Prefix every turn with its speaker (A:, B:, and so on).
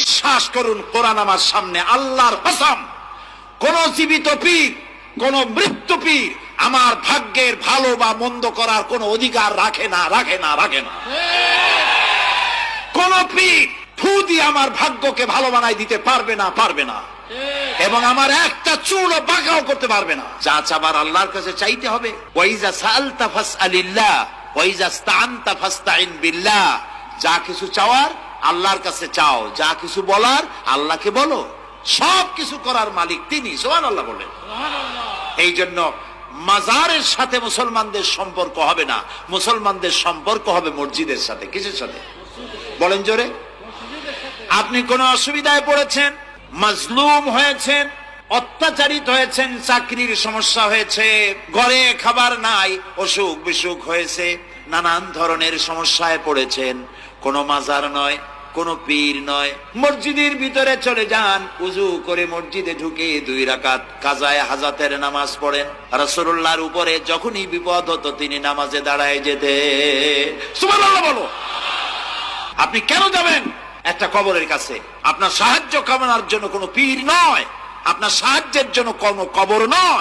A: বিশ্বাস করুন, কোরআন আমার সামনে, আল্লাহর কসম, কোন জীবিত পীর, কোন মৃত্যু পীর আমার ভাগ্যের ভালো বা মন্দ করার কোন অধিকার রাখে না, রাখে না, রাখে না। কোন পীর ফু দিয়ে আমার ভাগ্যকে ভালো বানাই দিতে পারবে না, পারবে না, এবং আমার একটা চুলও বাঁকাও করতে পারবে না। যা চাবার আল্লাহর কাছে চাইতে হবে। ওয়াইজা সাআলতা ফাসআলিল্লাহ ওয়াইজা ইসতাআনতা ফাসতাইন বিল্লাহ। যা কিছু চাওয়ার আল্লাহর কাছে চাও, যা কিছু বলার আল্লাহকে বলো। সব কিছু করার মালিক তিনি, সুবহানাল্লাহ বলেন। এই জন্য মাজারের সাথে মুসলমানদের সম্পর্ক হবে না, মুসলমানদের সম্পর্ক হবে মসজিদের সাথে। কিসের সাথে বলেন জোরে? আপনি কোন অসুবিধায় পড়েছেন, মাজলুম হয়েছেন, অত্যাচারিত হয়েছেন, চাকরির সমস্যা হয়েছে, ঘরে খাবার নাই, অসুখ বিসুখ হয়েছে, নানান ধরনের সমস্যায় পড়েছেন, কোন মাজার নয়, কোন পীর নয়, মসজিদের ভিতরে চলে যান, উযু করে মসজিদে ঢুকে 2 রাকাত কাজায়ে হাজাতের নামাজ পড়েন। রাসূলুল্লাহর উপরে যখনই বিপদ হতো তিনি নামাজে দাঁড়ায় যেতেন। সুবহানাল্লাহ বলো। আপনি কেন যাবেন একটা কবরের কাছে? আপনার সাহায্য কামনার জন্য কোনো পীর নয়, আপনার সাহায্যের জন্য কোনো কবর নয়।